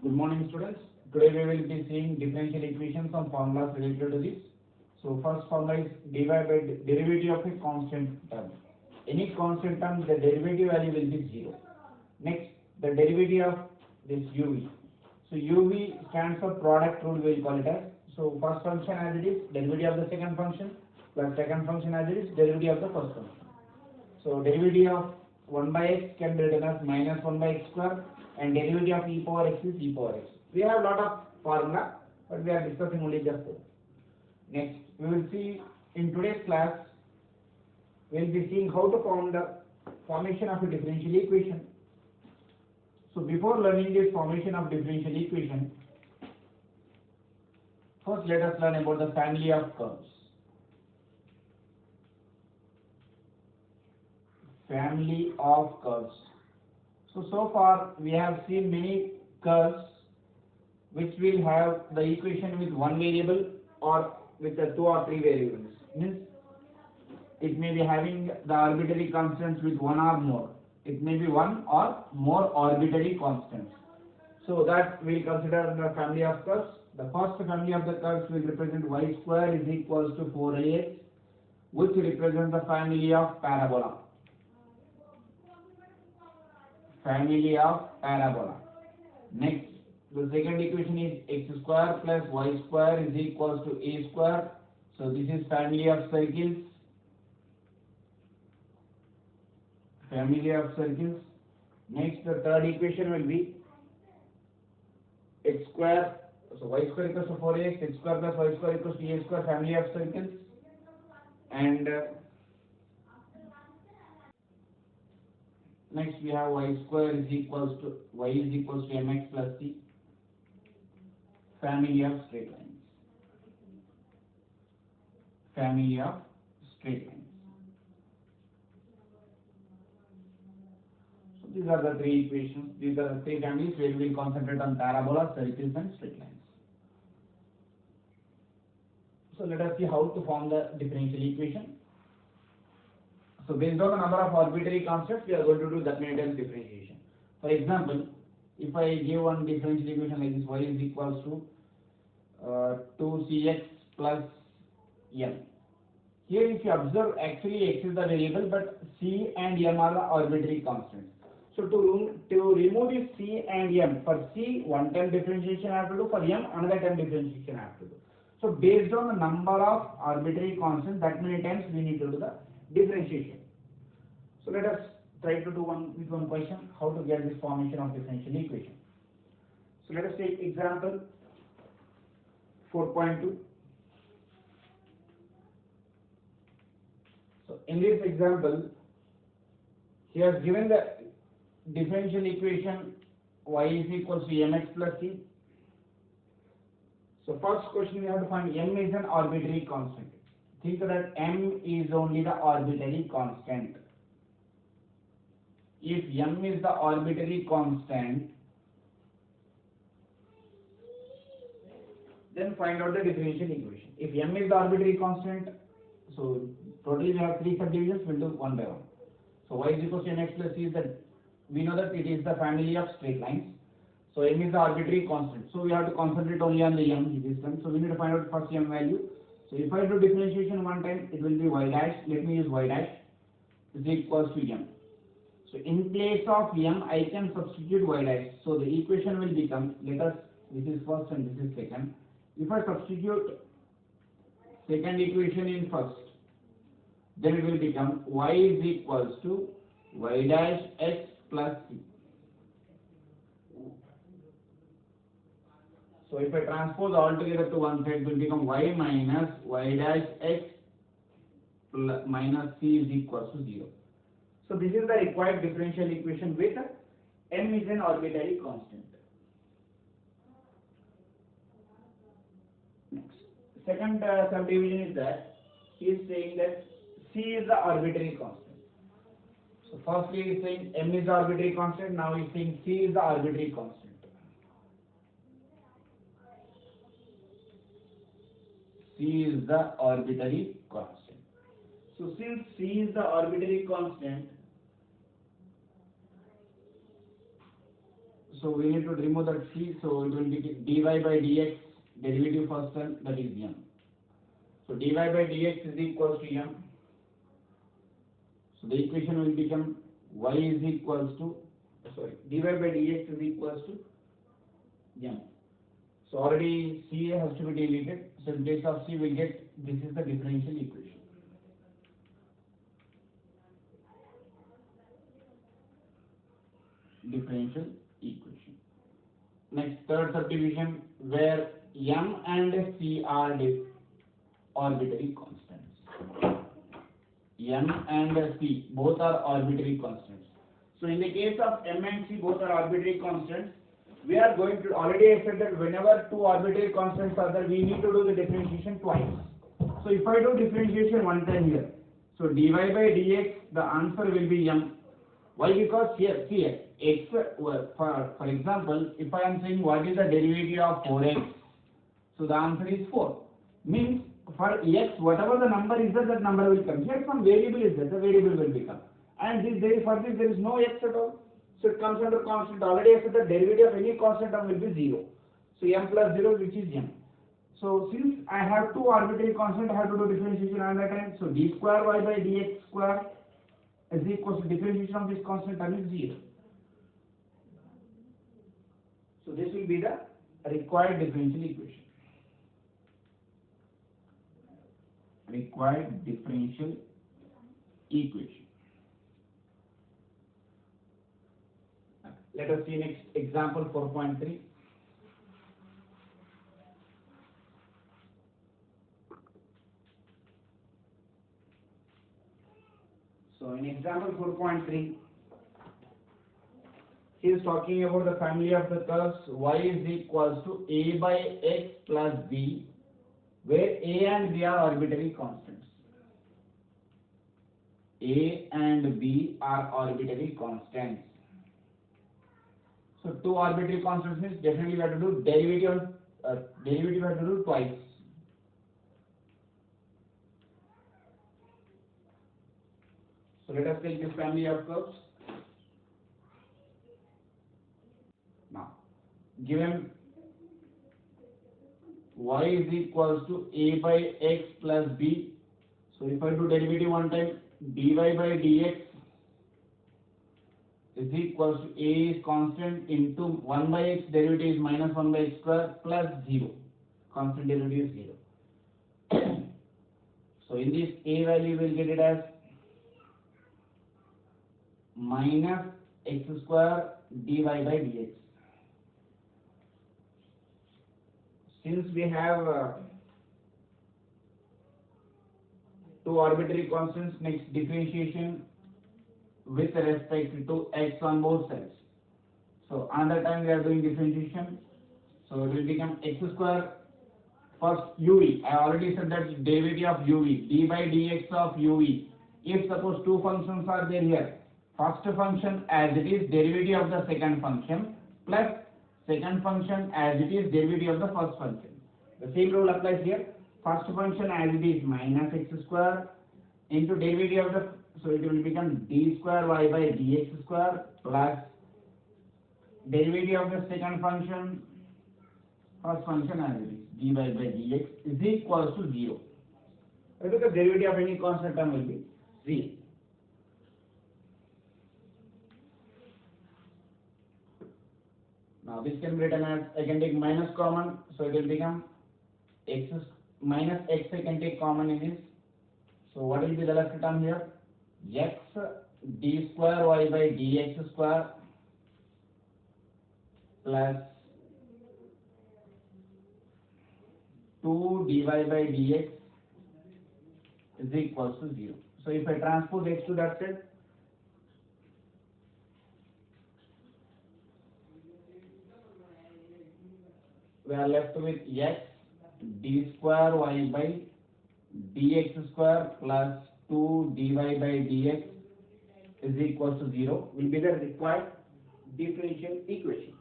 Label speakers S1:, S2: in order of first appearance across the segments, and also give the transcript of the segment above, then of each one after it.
S1: Good morning, students. Today we will be seeing differential equations and formulas related to this. So first formula is dy by derivative of a constant term. Any constant term, the derivative value will be 0. Next, the derivative of this uv. So uv stands for product rule, we will call it as. So first function as it is, derivative of the second function, plus second function as it is, derivative of the first function. So derivative of 1 by x can be written as minus 1 by x square, and derivative of e power x is e power x. We have lot of formula, but we are discussing only just that. Next, we will see in today's class, we will be seeing how to form the formation of a differential equation. So before learning this formation of differential equation, first let us learn about the family of curves. Family of curves. So far we have seen many curves which will have the equation with one variable or with the 2 or 3 variables. Means it may be having the arbitrary constants with one or more. It may be one or more arbitrary constants. So that we will consider the family of curves. The first family of the curves will represent y square is equals to 4ax, which represents the family of parabola. Family of parabola. Next, the second equation is x square plus y square is equals to a square. So this is family of circles. Family of circles. Next, the third equation will be x square. So y square equals to 4ax, x square plus y square equals to a square, family of circles. And next we have y square is equals to mx plus c, family of straight lines. Family of straight lines. So these are the three equations. These are the three families where we will concentrate on parabola, circles, and straight lines. So let us see how to form the differential equation. So based on the number of arbitrary constants, we are going to do that many times differentiation. For example, if I give one differential equation like this, y is equals to 2cx plus m. Here if you observe, actually x is the variable, but c and m are the arbitrary constants. So to remove this c and m, for c one time differentiation I have to do, for m another time differentiation I have to do. So based on the number of arbitrary constants, that many times we need to do the differentiation. So let us try to do one question, how to get this formation of differential equation. So let us take example 4.2. So in this example, he has given the differential equation y is equals to mx plus c. So first question we have to find m is an arbitrary constant. Think that m is only the arbitrary constant. If m is the arbitrary constant, then find out the differential equation. If m is the arbitrary constant, so totally we have 3 subdivisions, we'll do one by one. So y is equals to mx plus c is that we know that it is the family of straight lines. So m is the arbitrary constant. So we have to concentrate only on the m in this one. So we need to find out first m value. So if I do differentiation one time, it will be y dash. Let me use y dash is equals to m. So in place of m, I can substitute y dash. So the equation will become, this is first and this is second. If I substitute second equation in first, then it will become y is equals to y dash x plus c. So if I transpose all together to one side, it will become y minus y dash x plus minus c is equals to 0. So this is the required differential equation with m is an arbitrary constant. Next, second subdivision is that he is saying that c is the arbitrary constant. So firstly he is saying m is the arbitrary constant, now he is saying c is the arbitrary constant. C is the arbitrary constant. So since C is the arbitrary constant, So we need to remove that c. So it will be dy by dx derivative first term, that is m. So dy by dx is equals to m. So the equation will become y is equals to dy by dx is equals to m. So already c has to be deleted. So in place of c we get this is the differential equation. Differential equation. Next, third subdivision where m and c are arbitrary constants. M and c both are arbitrary constants. So in the case of m and c both are arbitrary constants, we are going to already I said that whenever two arbitrary constants are there, we need to do the differentiation twice. So if I do differentiation one time here, so dy by dx, the answer will be m. Why? Because here, see x, for example, if I am saying what is the derivative of 4x, so the answer is 4. Means for x, whatever the number is there, that number will come. Here some variable is there, the variable will become. And for this there is no x at all. So it comes under constant. Already I said the derivative of any constant term will be 0. So m plus 0, which is m. So since I have two arbitrary constants, I have to do differentiation another time. So d square y by dx square is equals to differentiation of this constant term is 0. So this will be the required differential equation. Required differential equation. Let us see next example 4.3. So in example 4.3, he is talking about the family of the curves y is equals to a by x plus b, where a and b are arbitrary constants. A and b are arbitrary constants. So two arbitrary constants means definitely we have to do derivative we have to do twice. So let us take this family of curves. Now, given y is equals to a by x plus b, so if I do derivative one time, dy by dx is equals to a is constant into 1 by x derivative is minus 1 by x square plus 0. Constant derivative is 0. So in this a value we will get it as minus x square dy by dx. Since we have two arbitrary constants, next differentiation with respect to x on both sides. So another time we are doing differentiation. So it will become x square first uv. I already said that derivative of uv, d by dx of uv. If suppose two functions are there here, first function as it is derivative of the second function plus second function as it is derivative of the first function. The same rule applies here. First function as it is minus x square into derivative of the, so it will become d square y by dx square plus derivative of the second function, first function as it is, dy by dx is equals to 0. Because the derivative of any constant term will be 0. Now this can be written as, I can take minus common, so it will become x minus x I can take common in this. So what will be the left term here? X d square y by dx square plus 2 dy by dx is equals to 0. So if I transpose x to that side, we are left with x d square y by dx square plus 2 dy by dx is equals to 0 will be the required differential equation.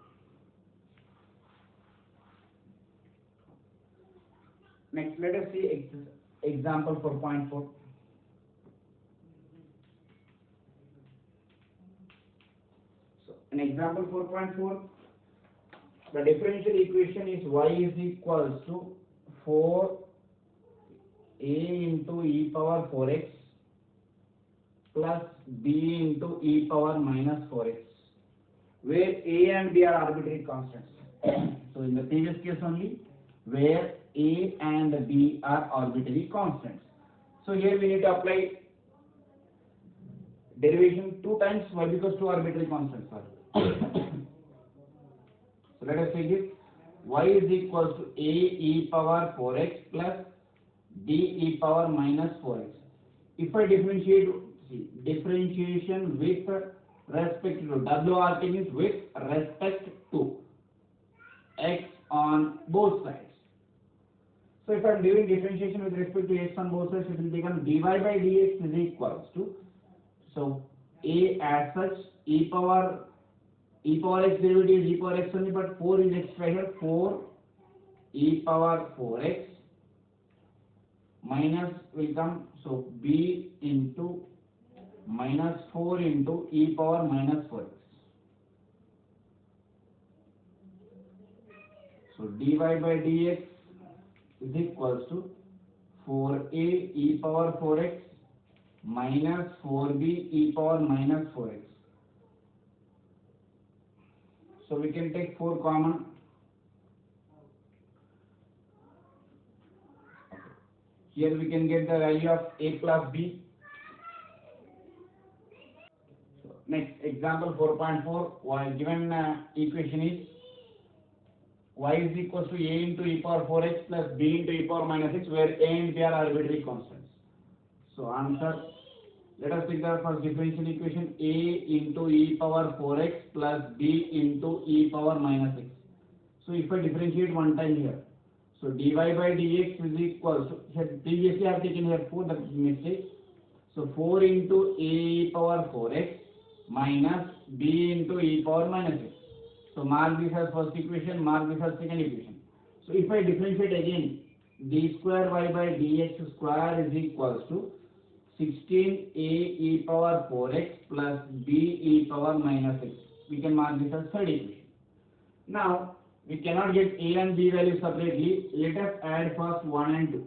S1: Next, let us see example 4.4. So in example 4.4, The differential equation is y is equals to 4a into e power 4x plus b into e power minus 4x, where a and b are arbitrary constants. So in the previous case only, where a and b are arbitrary constants. So here we need to apply derivation two times. Why? Because two arbitrary constants are. So let us take this. Y is equals to a e power 4x plus b e power minus 4x. If I differentiate, see, differentiation with respect to WRT means with respect to x on both sides. So if I am doing differentiation with respect to x on both sides, it will become dy by dx is equals to, so a as such e power x derivative is e power x only, but 4 is extra here, 4 e power 4x minus will come, so b into minus 4 into e power minus 4x. So dy by dx is equals to 4a e power 4x minus 4b e power minus 4x. So we can take 4 common. Here we can get the value of a plus b. So next example 4.4, while given equation is y is equals to a into e power 4x plus b into e power minus x, where a and b are arbitrary constants. So answer, let us take the first differential equation, a into e power 4x plus b into e power minus x. So if I differentiate one time here, so dy by dx is equals to, here previously I have taken here 4, that is mistake. So 4 into a e power 4x minus b into e power minus x. So mark this as first equation, mark this as second equation. So if I differentiate again, d square y by dx square is equals to 16a e power 4x plus b e power minus x. We can mark this as third equation. Now we cannot get a and b values separately. Let us add first 1 and 2.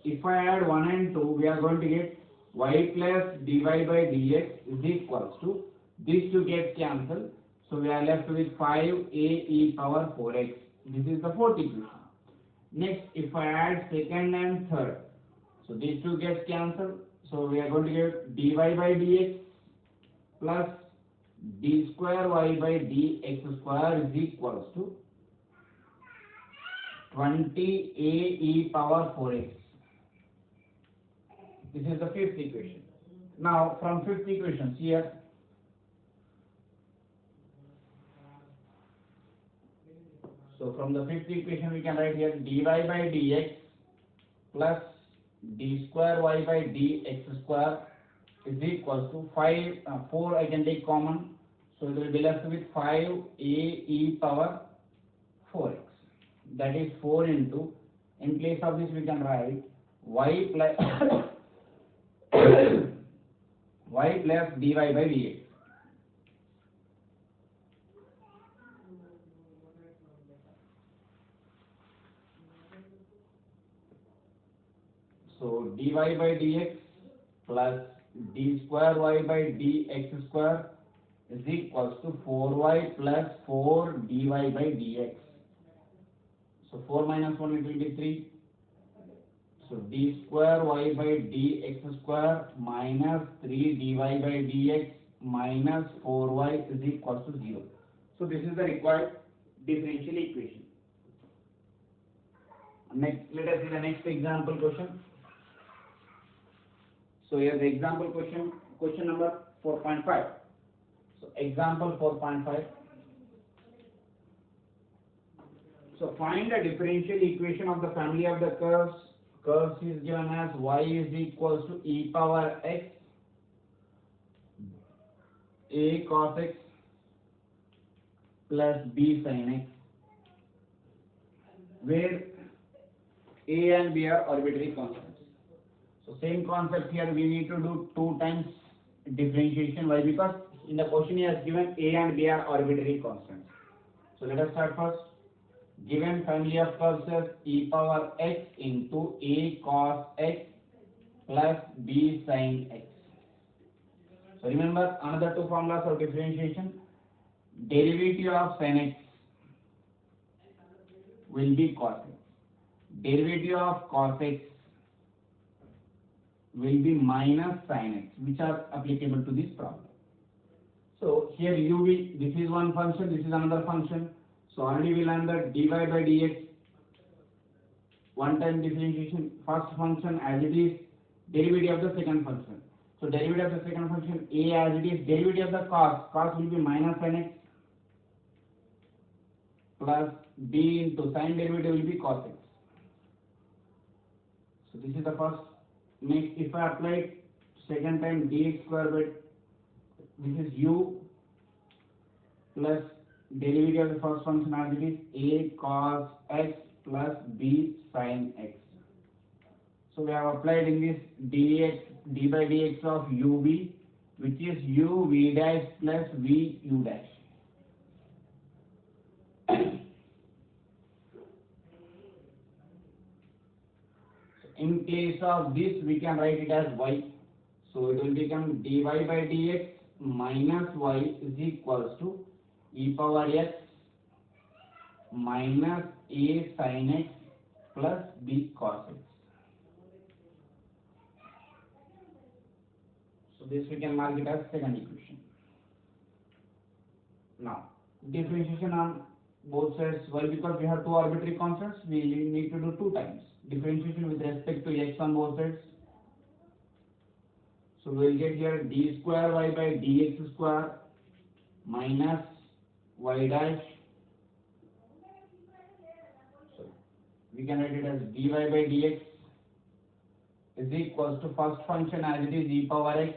S1: If I add 1 and 2, we are going to get y plus dy by dx is equals to, these two get cancelled. So we are left with 5a e power 4x. This is the fourth equation. Next, if I add second and third, so these two get cancelled. So we are going to get dy by dx plus d square y by dx square is equals to 20a e power 4x. This is the fifth equation. Now from fifth equation here, so from the fifth equation we can write here dy by dx plus d square y by dx square is equals to 4 I can take common, so it will be left with 5a e power 4x. That is 4 into, in place of this we can write y plus y plus dy by dx. So dy by dx plus d square y by dx square is equals to 4y plus 4 dy by dx. So 4 minus 1 it will be 3. So d square y by dx square minus 3 dy by dx minus 4y is equals to 0. So this is the required differential equation. Next, let us see the next example question. So here the example question number 4.5. So example 4.5. So find the differential equation of the family of the curves. Curves is given as y is equals to e power x a cos x plus b sin x, where a and b are arbitrary constants. So same concept here, we need to do 2 times differentiation. Why? Because in the question he has given a and b are arbitrary constants. So let us start first. Given family of curves as e power x into a cos x plus b sin x. So remember another two formulas of differentiation. Derivative of sin x will be cos x. Derivative of cos x will be minus sin x, which are applicable to this problem. So here uv, this is one function, this is another function. So already we learned that dy by dx, one time differentiation, first function as it is, derivative of the second function. So derivative of the second function a as it is, derivative of the cos will be minus sin x plus b into sin derivative will be cos x. So this is the first. Next, if I apply second time dx square by, this is u plus derivative of the first function as it is a cos x plus b sin x. So we have applied in this d by dx of uv, which is u v dash plus v u dash. In place of this, we can write it as y. So it will become dy by dx minus y is equals to e power x minus a sin x plus b cos x. So this we can mark it as second equation. Now differentiation on both sides. Why? Because we have two arbitrary constants, we need to do two times differentiation with respect to x on both sides. So we will get here d square y by dx square minus y dash. So we can write it as dy by dx is equals to first function as it is e power x.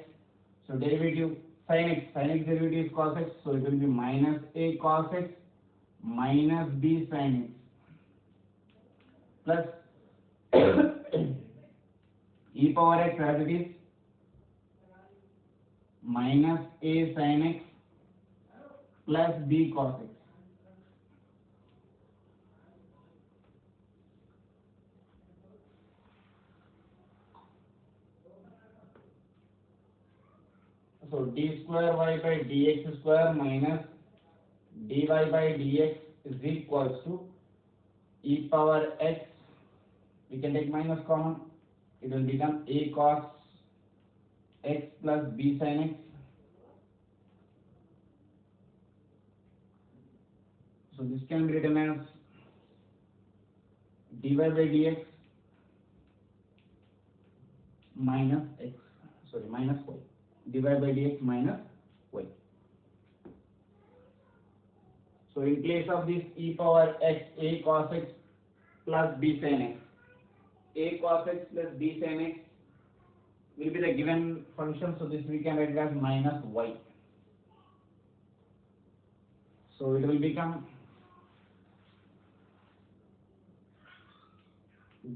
S1: So derivative sin x derivative is cos x. So it will be minus a cos x minus b sin x plus e power x as it is minus a sin x plus b cos x. So d square y by dx square minus dy by dx is equals to e power x. We can take minus common. It will become a cos x plus b sin x. So this can be written as dy by dx minus x, minus y. Dy by dx minus y. So in place of this e power x, a cos x plus b sin x, a cos x plus b sin x will be the given function. So this we can write it as minus y. So it will become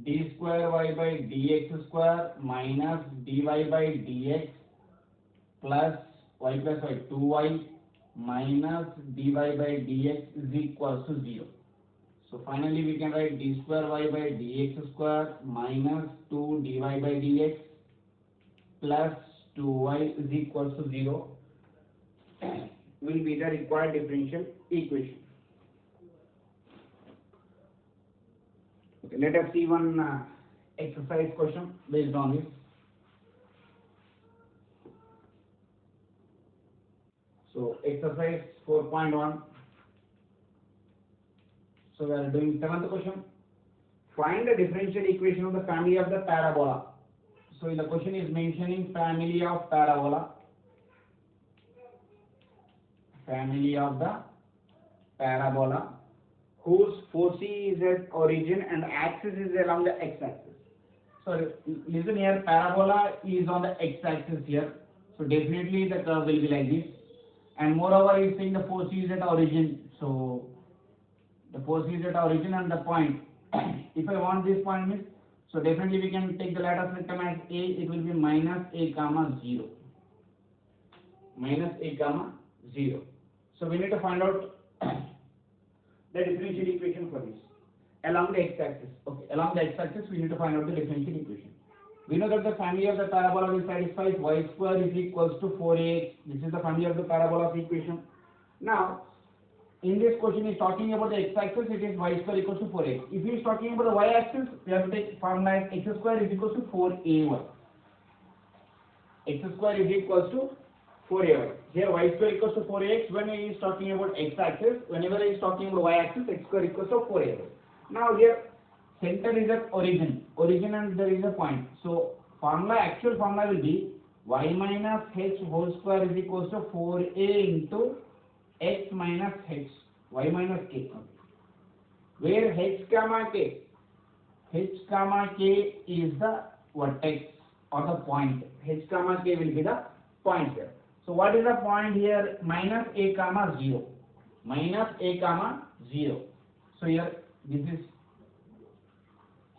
S1: d square y by dx square minus dy by dx plus y plus y 2y minus dy by dx is equals to 0. So finally we can write d square y by dx square minus 2 dy by dx plus 2y is equals to 0 will be the required differential equation. Okay, let us see one exercise question based on this. So exercise 4.1. So we are doing seventh question. Find the differential equation of the family of the parabola. So the question is mentioning family of parabola. Family of the parabola whose foci is at origin and axis is along the x-axis. So listen here, parabola is on the x-axis here. So definitely the curve will be like this. And moreover, is saying the foci is at origin. So the foci is at origin and the point. If I want this point means, so definitely we can take the lattice vector as a. It will be minus a comma 0. Minus a comma 0. So we need to find out the differential equation for this along the x-axis. Okay, along the x-axis we need to find out the differential equation. We know that the family of the parabola will satisfy y square is equals to 4ax. This is the family of the parabola equation. Now, in this question is talking about the x-axis, it is y square equals to 4x. If he is talking about the y-axis, we have to take formula as x square is equals to 4ay. X square is equals to 4ay. Here y square equals to 4ax. When he is talking about x-axis, whenever he is talking about y-axis, x square equals to 4ay. Now here center is at origin, and there is a point. So formula, actual formula will be y minus h whole square is equals to 4a into x minus h, y minus k. Where h comma k is the vertex or the point. H comma k will be the point here. So what is the point here? Minus a comma 0. Minus a comma 0. So here this is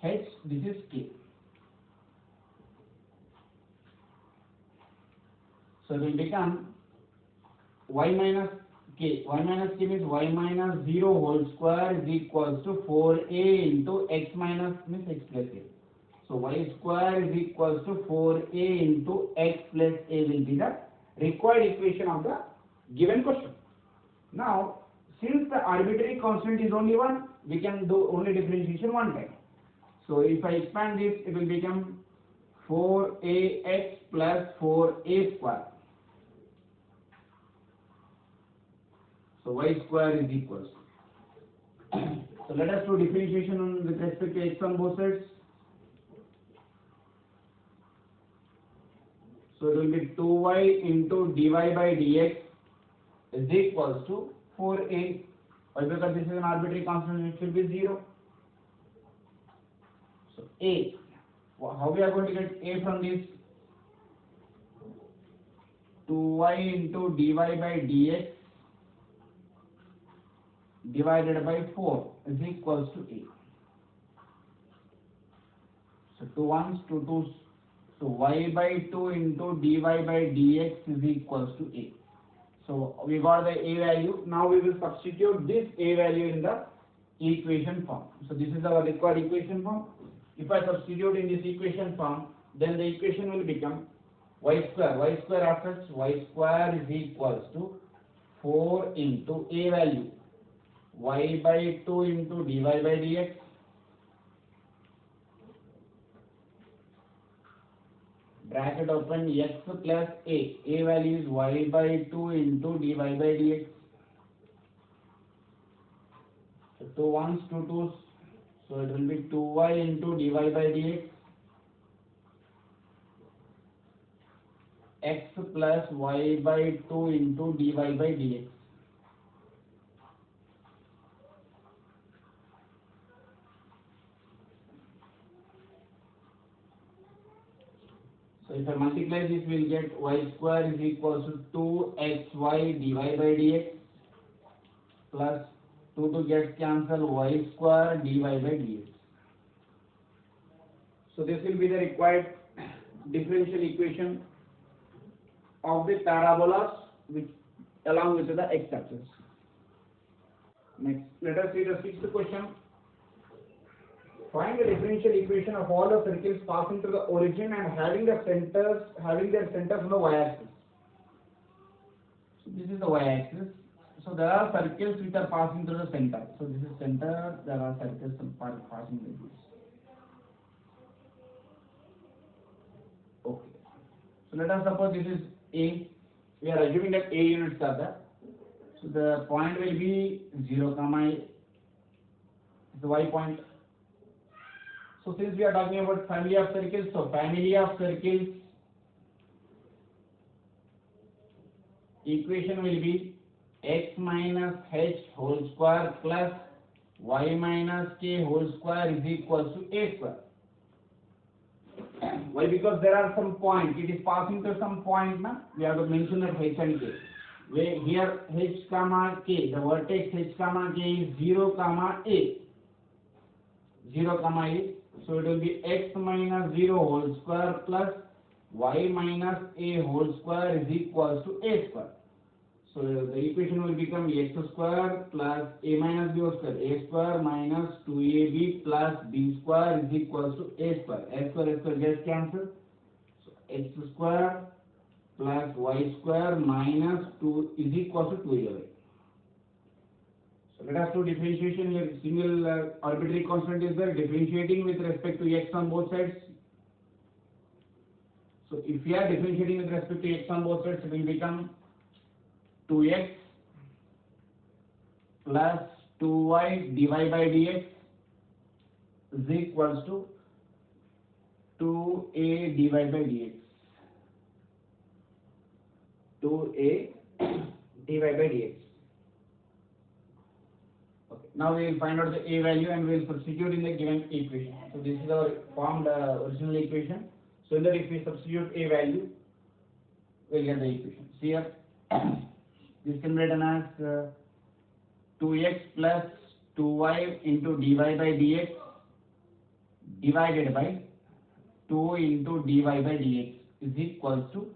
S1: h, this is k. So it will become y minus k. Y minus k means y minus 0 whole square is equals to 4a into x minus means x plus a. So y square is equals to 4a into x plus a will be the required equation of the given question. Now, since the arbitrary constant is only one, we can do only differentiation one time. So if I expand this, it will become 4ax plus 4a square. So y square is equals. So let us do differentiation with respect to x on both sides. So it will be 2y into dy by dx is equals to 4a. Why? Because this is an arbitrary constant, it should be 0. So a. How we are going to get a from this? 2y into dy by dx divided by 4 is equals to a. So 2 1s, 2 2s. So y by 2 into dy by dx is equals to a. So we got the a value. Now we will substitute this a value in the equation form. So this is our required equation form. If I substitute in this equation form, then the equation will become y square. Y square after y square is equals to 4 into a value y by 2 into dy by dx bracket open x plus a value is y by 2 into dy by dx. So 2 1s, 2 2s, so it will be 2y into dy by dx x plus y by 2 into dy by dx. So if I multiply this, we will get y square is equals to 2xy dy by dx plus 2 to get cancel y square dy by dx. So this will be the required differential equation of the parabolas which along with the x-axis. Next, let us see the sixth question. Find the differential equation of all the circles passing through the origin and having their centers on the y-axis. So this is the y-axis. So there are circles which are passing through the center. So this is center. There are circles passing like this. Okay. So let us suppose this is A. We are assuming that A units are there. So the point will be 0, comma the y point. So since we are talking about family of circles, so family of circles equation will be x minus h whole square plus y minus k whole square is equals to a square. Why? Because there are some points. It is passing to some point. Na? We have to mention that h and k. Where here h comma k, the vertex h comma k is 0 comma a. 0 comma a. So it will be x minus 0 whole square plus y minus a whole square is equals to a square. So the equation will become x square plus a minus b square, a square minus 2ab plus b square is equals to a square. A square gets cancelled. So x square plus y square minus 2 is equals to 2ay. So let us do differentiation here. Single arbitrary constant is there, differentiating with respect to x on both sides. So if we are differentiating with respect to x on both sides, it will become 2x plus 2y dy by dx is equals to 2a dy by dx. 2a dy by dx. Okay. Now we will find out the a value and we will substitute in the given equation. So this is our formed original equation. So in that if we substitute a value, we will get the equation. See here, this can be written as 2x plus 2y into dy by dx divided by 2 into dy by dx is equals to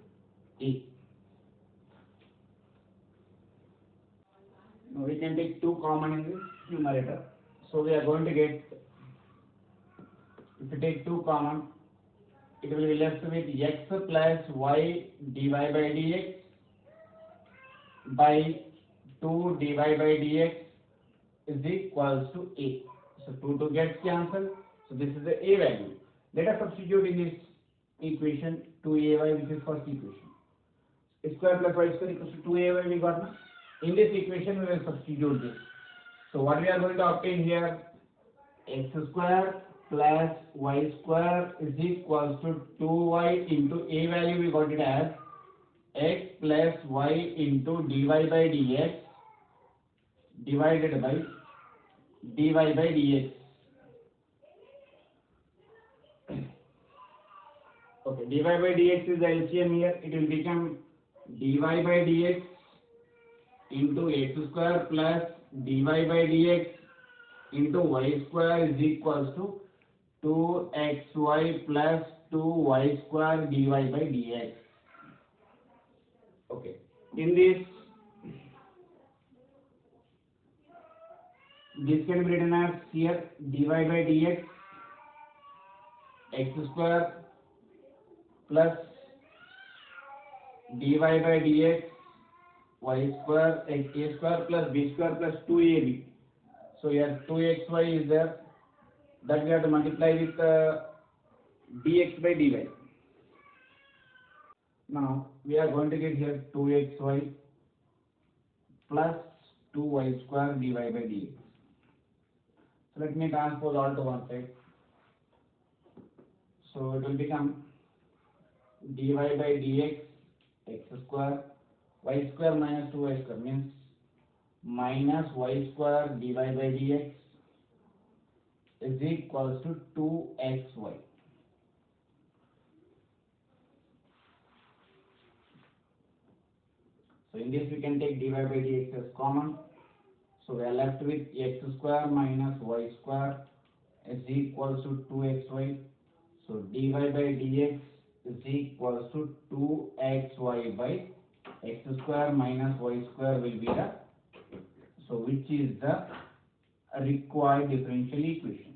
S1: a. Now we can take 2 common in this numerator. So we are going to get, if we take 2 common, it will be left with x plus y dy by dx by 2 dy by dx is equals to a. So 2 gets cancelled. So this is the a value. Let us substitute in this equation 2ay, which is first equation. X square plus y square equals to 2ay we got now. In this equation we will substitute this. So what we are going to obtain here, x square plus y square is equals to 2y into a value we got it as x plus y into dy by dx divided by dy by dx. Okay, dy by dx is the LCM here. It will become dy by dx into x square plus dy by dx into y square is equals to 2xy plus 2y square dy by dx. Okay, in this can be written as here dy by dx x square plus dy by dx y square a square plus b square plus 2ab. So here 2xy is there, that we have to multiply with dx by dy. Now we are going to get here 2xy plus 2y square dy by dx. So let me transpose all to one side. So it will become dy by dx x square y square minus 2y square means minus y square dy by dx is equals to 2xy. So in this we can take dy by dx as common. So we are left with x square minus y square is equals to 2xy. So dy by dx is equals to 2xy by x square minus y square will be the, so which is the required differential equation.